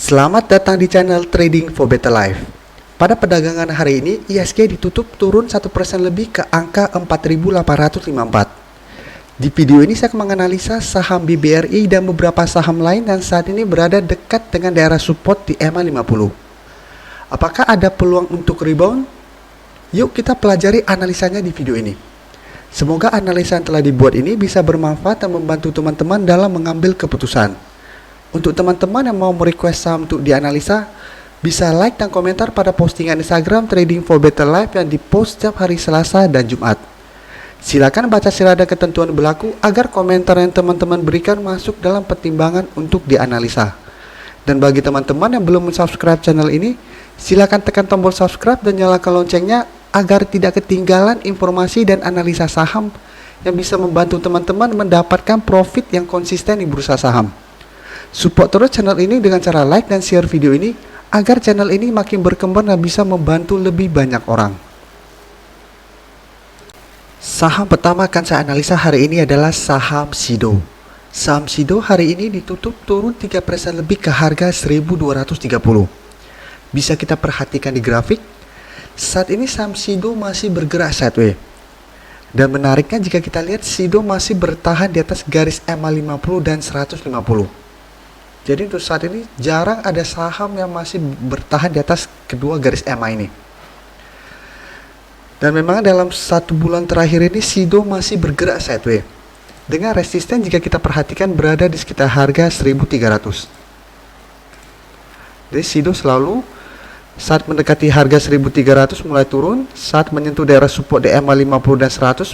Selamat datang di channel Trading for Better Life. Pada perdagangan hari ini, IHSG ditutup turun 1% lebih ke angka 4.854. Di video ini saya akan menganalisa saham BBRI dan beberapa saham lain yang saat ini berada dekat dengan daerah support di EMA 50. Apakah ada peluang untuk rebound? Yuk kita pelajari analisanya di video ini. Semoga analisa yang telah dibuat ini bisa bermanfaat dan membantu teman-teman dalam mengambil keputusan. Untuk teman-teman yang mau merequest saham untuk dianalisa, bisa like dan komentar pada postingan Instagram Trading for Better Life yang dipost setiap hari Selasa dan Jumat. Silakan baca sila dan ketentuan berlaku agar komentar yang teman-teman berikan masuk dalam pertimbangan untuk dianalisa. Dan bagi teman-teman yang belum subscribe channel ini, silakan tekan tombol subscribe dan nyalakan loncengnya agar tidak ketinggalan informasi dan analisa saham yang bisa membantu teman-teman mendapatkan profit yang konsisten di bursa saham. Support terus channel ini dengan cara like dan share video ini agar channel ini makin berkembang dan bisa membantu lebih banyak orang. Saham pertama akan saya analisa hari ini adalah saham Sido. Saham Sido hari ini ditutup turun 3% lebih ke harga 1.230. Bisa kita perhatikan di grafik, saat ini saham Sido masih bergerak sideways. Dan menariknya jika kita lihat Sido masih bertahan di atas garis EMA 50 dan 150. Jadi untuk saat ini jarang ada saham yang masih bertahan di atas kedua garis EMA ini. Dan memang dalam 1 bulan terakhir ini Sido masih bergerak sideways. Dengan resisten jika kita perhatikan berada di sekitar harga 1.300. Jadi Sido selalu saat mendekati harga 1.300 mulai turun, saat menyentuh daerah support di EMA 50 dan 100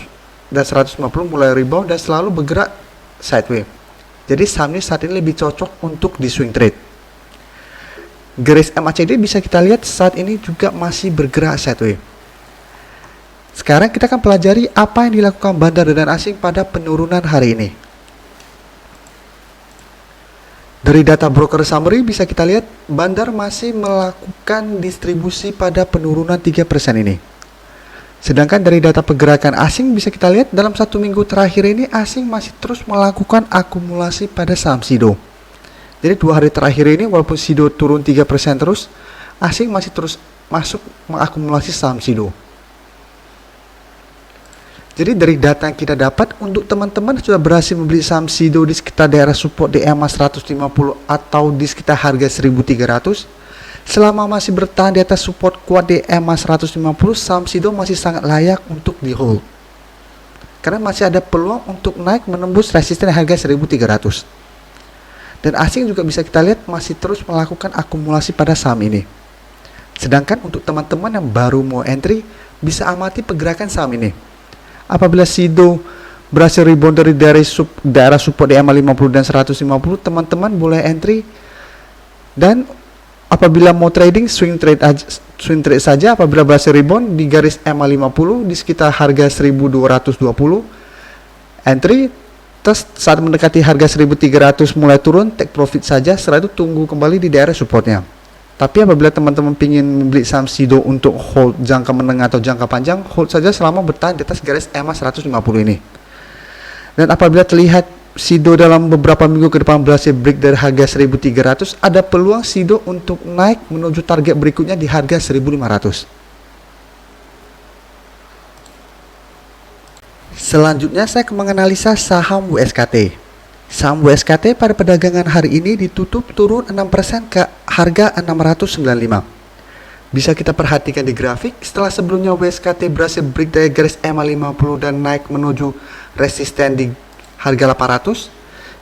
dan 150 mulai rebound dan selalu bergerak sideways. Jadi saham ini saat ini lebih cocok untuk di swing trade. Garis MACD bisa kita lihat saat ini juga masih bergerak sideways. Sekarang kita akan pelajari apa yang dilakukan bandar dan asing pada penurunan hari ini. Dari data broker summary bisa kita lihat bandar masih melakukan distribusi pada penurunan 3% ini. Sedangkan dari data pergerakan asing bisa kita lihat dalam 1 minggu terakhir ini asing masih terus melakukan akumulasi pada saham Sido. Jadi 2 hari terakhir ini walaupun Sido turun 3% terus, asing masih terus masuk mengakumulasi saham Sido. Jadi dari data yang kita dapat, untuk teman-teman sudah berhasil membeli saham Sido di sekitar daerah support di EMA 150 atau di sekitar harga 1.300, selama masih bertahan di atas support kuat di EMA 150, saham Sido masih sangat layak untuk di hold. Karena masih ada peluang untuk naik menembus resisten harga 1.300. Dan asing juga bisa kita lihat masih terus melakukan akumulasi pada saham ini. Sedangkan untuk teman-teman yang baru mau entry, bisa amati pergerakan saham ini. Apabila Sido berhasil rebound dari daerah support di EMA 50 dan 150, teman-teman boleh entry. Dan apabila mau trading, swing trade saja. Apabila berhasil rebound di garis EMA 50 di sekitar harga 1.220, entry. Terus saat mendekati harga 1.300 mulai turun, take profit saja. Setelah itu tunggu kembali di daerah supportnya. Tapi apabila teman-teman ingin membeli saham Sido untuk hold jangka menengah atau jangka panjang, hold saja selama bertahan di atas garis EMA 150 ini. Dan apabila terlihat Sido dalam beberapa minggu ke depan berhasil break dari harga 1.300, ada peluang Sido untuk naik menuju target berikutnya di harga 1.500. Selanjutnya saya akan menganalisa saham WSKT. Saham WSKT pada perdagangan hari ini ditutup turun 6% ke harga 695. Bisa kita perhatikan di grafik, setelah sebelumnya WSKT berhasil break dari garis EMA 50 dan naik menuju resisten di harga 800.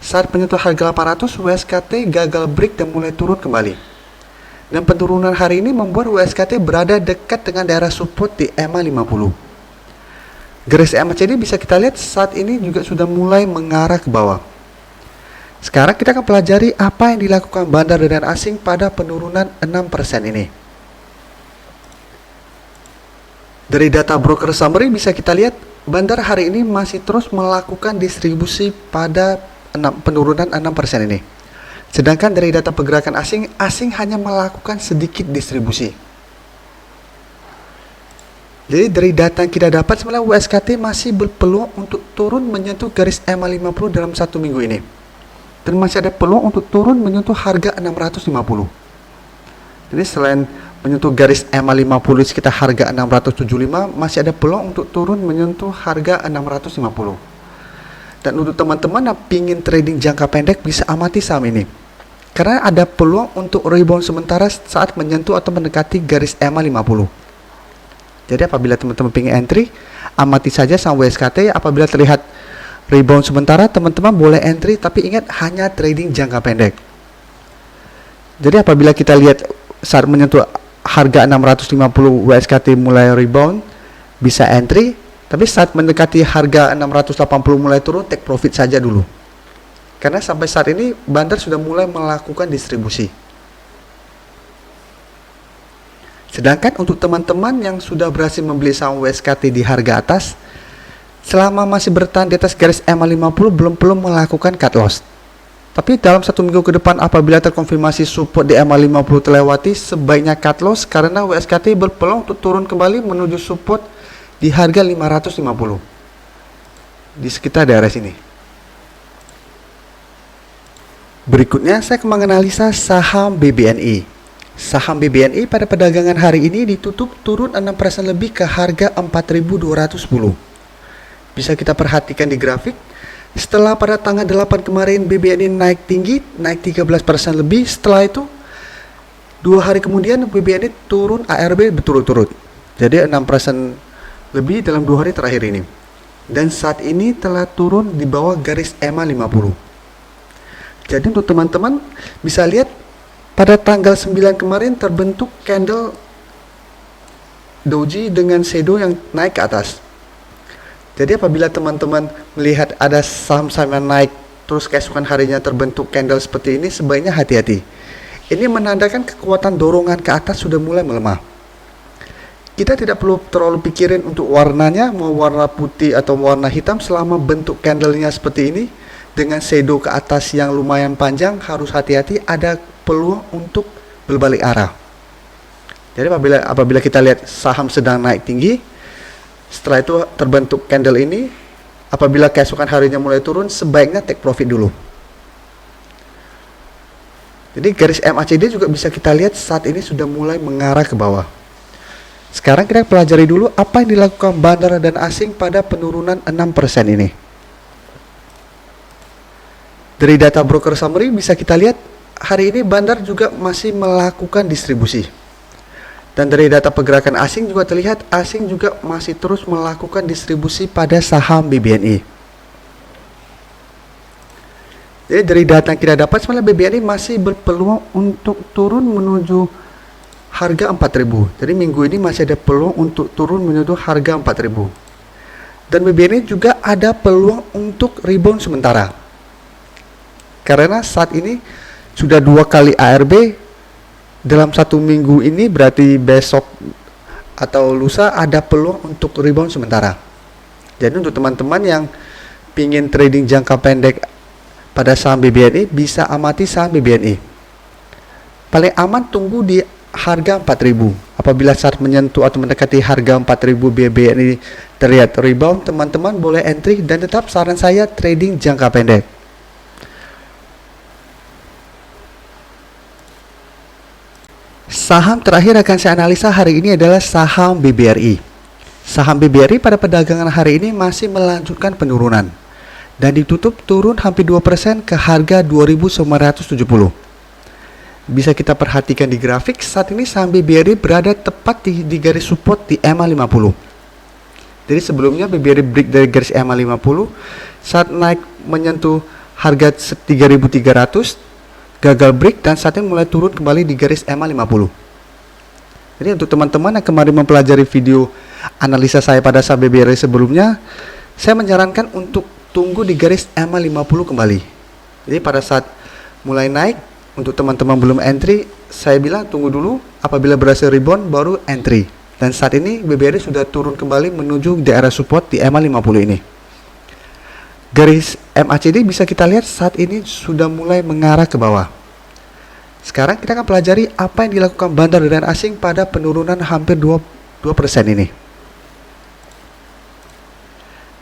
Saat menyentuh harga 800, WSKT gagal break dan mulai turun kembali. Dan penurunan hari ini membuat WSKT berada dekat dengan daerah support di EMA 50. Garis MACD bisa kita lihat saat ini juga sudah mulai mengarah ke bawah. Sekarang kita akan pelajari apa yang dilakukan bandar dan asing pada penurunan 6% ini. Dari data broker summary bisa kita lihat bandar hari ini masih terus melakukan distribusi pada penurunan 6% ini. Sedangkan dari data pergerakan asing hanya melakukan sedikit distribusi. Jadi dari data yang kita dapat sebenarnya WSKT masih berpeluang untuk turun menyentuh garis EMA 50 dalam 1 minggu ini. Dan masih ada peluang untuk turun menyentuh harga 650. Jadi selain menyentuh garis EMA 50 sekitar harga 675, masih ada peluang untuk turun menyentuh harga 650. Dan untuk teman-teman yang ingin trading jangka pendek, bisa amati saham ini, karena ada peluang untuk rebound sementara saat menyentuh atau mendekati garis EMA 50. Jadi apabila teman-teman ingin entry, amati saja saham WSKT. Apabila terlihat rebound sementara, teman-teman boleh entry, tapi ingat hanya trading jangka pendek. Jadi apabila kita lihat saat menyentuh harga 650 WSKT mulai rebound, bisa entry, tapi saat mendekati harga 680 mulai turun, take profit saja dulu. Karena sampai saat ini Bandar sudah mulai melakukan distribusi. Sedangkan untuk teman-teman yang sudah berhasil membeli saham WSKT di harga atas, selama masih bertahan di atas garis EMA 50, belum melakukan cut loss. Tapi dalam 1 minggu ke depan, apabila terkonfirmasi support di EMA 50 terlewati, sebaiknya cut loss, karena WSKT berpeluang untuk turun kembali menuju support di harga 550 di sekitar daerah sini. Berikutnya saya akan menganalisa saham BBNI. Saham BBNI pada perdagangan hari ini ditutup turun 6% lebih ke harga 4.210. Bisa kita perhatikan di grafik. Setelah pada tanggal 8 kemarin BBNI naik tinggi, naik 13% lebih. Setelah itu 2 hari kemudian BBNI turun ARB berturut-turut. Jadi 6% lebih dalam 2 hari terakhir ini. Dan saat ini telah turun di bawah garis EMA 50. Jadi untuk teman-teman bisa lihat pada tanggal 9 kemarin terbentuk candle doji dengan shadow yang naik ke atas. Jadi apabila teman-teman melihat ada saham-saham yang naik terus keesokan harinya terbentuk candle seperti ini, sebaiknya hati-hati. Ini menandakan kekuatan dorongan ke atas sudah mulai melemah. Kita tidak perlu terlalu pikirin untuk warnanya, mau warna putih atau warna hitam, selama bentuk candlenya seperti ini dengan shadow ke atas yang lumayan panjang, harus hati-hati, ada peluang untuk berbalik arah. Jadi apabila kita lihat saham sedang naik tinggi, setelah itu terbentuk candle ini, apabila keesokan harinya mulai turun, sebaiknya take profit dulu. Jadi garis MACD juga bisa kita lihat saat ini sudah mulai mengarah ke bawah. Sekarang kita pelajari dulu apa yang dilakukan bandar dan asing pada penurunan 6% ini. Dari data broker summary bisa kita lihat hari ini bandar juga masih melakukan distribusi. Dan dari data pergerakan asing juga terlihat asing juga masih terus melakukan distribusi pada saham BBNI. Jadi dari data yang kita dapat, sebenarnya BBNI masih berpeluang untuk turun menuju harga 4.000. Jadi minggu ini masih ada peluang untuk turun menuju harga 4.000. Dan BBNI juga ada peluang untuk rebound sementara. Karena saat ini sudah 2 kali ARB dalam 1 minggu ini, berarti besok atau lusa ada peluang untuk rebound sementara. Jadi untuk teman-teman yang ingin trading jangka pendek pada saham BBNI, bisa amati saham BBNI. Paling aman tunggu di harga 4.000. Apabila saat menyentuh atau mendekati harga 4.000 BBNI terlihat rebound, teman-teman boleh entry, dan tetap saran saya trading jangka pendek. Saham terakhir akan saya analisa hari ini adalah saham BBRI. Saham BBRI pada perdagangan hari ini masih melanjutkan penurunan dan ditutup turun hampir 2% ke harga 2.970. Bisa kita perhatikan di grafik, saat ini saham BBRI berada tepat di garis support di EMA 50. Jadi sebelumnya BBRI break dari garis EMA 50, saat naik menyentuh harga 3.300, gagal break, dan saat ini mulai turun kembali di garis EMA 50. Jadi untuk teman-teman yang kemarin mempelajari video analisa saya pada saham BBRI sebelumnya, saya menyarankan untuk tunggu di garis EMA 50 kembali. Jadi pada saat mulai naik, untuk teman-teman belum entry, saya bilang tunggu dulu, apabila berhasil rebound baru entry. Dan saat ini BBRI sudah turun kembali menuju daerah support di EMA 50 ini. Garis MACD bisa kita lihat saat ini sudah mulai mengarah ke bawah. Sekarang kita akan pelajari apa yang dilakukan bandar dan asing pada penurunan hampir 2% ini.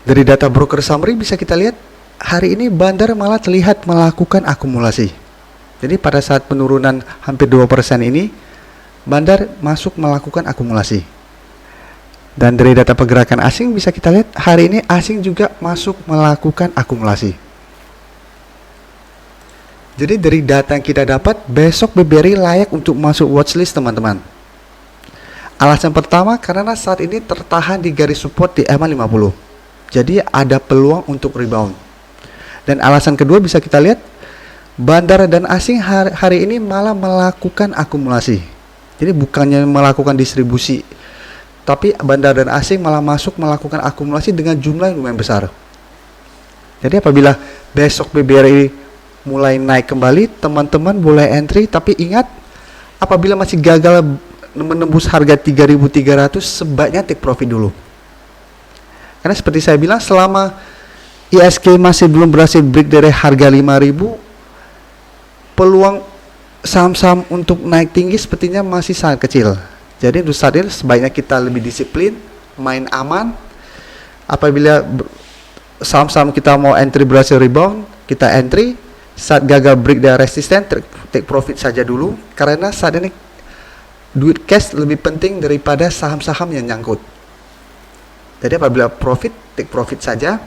Dari data broker summary bisa kita lihat hari ini bandar malah terlihat melakukan akumulasi. Jadi pada saat penurunan hampir 2% ini, bandar masuk melakukan akumulasi. Dan dari data pergerakan asing bisa kita lihat hari ini asing juga masuk melakukan akumulasi. Jadi dari data yang kita dapat, besok BBRI layak untuk masuk watchlist teman-teman. Alasan pertama karena saat ini tertahan di garis support di EMA 50. Jadi ada peluang untuk rebound. Dan alasan kedua bisa kita lihat, bandar dan asing hari ini malah melakukan akumulasi. Jadi bukannya melakukan distribusi, tapi bandar dan asing malah masuk melakukan akumulasi dengan jumlah yang lumayan besar. Jadi apabila besok BBRI mulai naik kembali, teman-teman boleh entry, tapi ingat apabila masih gagal menembus harga 3.300 sebaiknya take profit dulu. Karena seperti saya bilang, selama ISG masih belum berhasil break dari harga 5.000, peluang saham-saham untuk naik tinggi sepertinya masih sangat kecil. Jadi untuk saat ini sebaiknya kita lebih disiplin, main aman. Apabila saham-saham kita mau entry berhasil rebound, kita entry. Saat gagal break dari resisten, take profit saja dulu. Karena saat ini duit cash lebih penting daripada saham-saham yang nyangkut. Jadi apabila profit, take profit saja.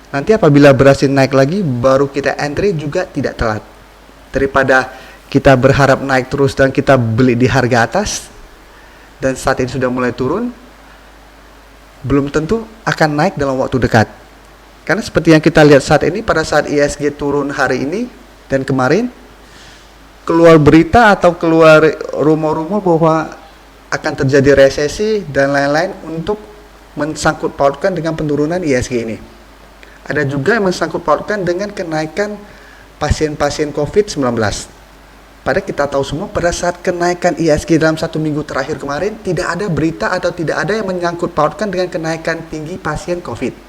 Nanti apabila berhasil naik lagi, baru kita entry juga tidak telat. Daripada kita berharap naik terus dan kita beli di harga atas, dan saat ini sudah mulai turun, belum tentu akan naik dalam waktu dekat. Karena seperti yang kita lihat saat ini, pada saat ISG turun hari ini dan kemarin, keluar berita atau keluar rumor-rumor bahwa akan terjadi resesi dan lain-lain untuk mensangkut pautkan dengan penurunan ISG ini. Ada juga yang mensangkut pautkan dengan kenaikan pasien-pasien COVID-19. Padahal kita tahu semua pada saat kenaikan ISG dalam 1 minggu terakhir kemarin, tidak ada berita atau tidak ada yang menyangkut pautkan dengan kenaikan tinggi pasien COVID.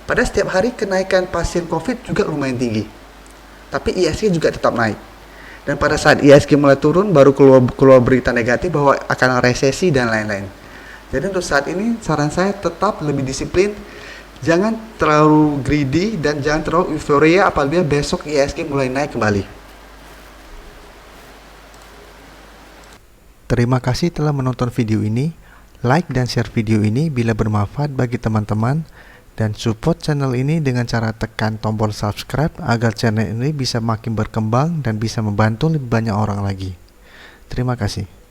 Padahal setiap hari kenaikan pasien COVID juga lumayan tinggi. Tapi ISG juga tetap naik. Dan pada saat ISG mulai turun, baru keluar berita negatif bahwa akan resesi dan lain-lain. Jadi untuk saat ini, saran saya tetap lebih disiplin. Jangan terlalu greedy dan jangan terlalu euforia apabila besok ISG mulai naik kembali. Terima kasih telah menonton video ini. Like dan share video ini bila bermanfaat bagi teman-teman. Dan support channel ini dengan cara tekan tombol subscribe agar channel ini bisa makin berkembang dan bisa membantu lebih banyak orang lagi. Terima kasih.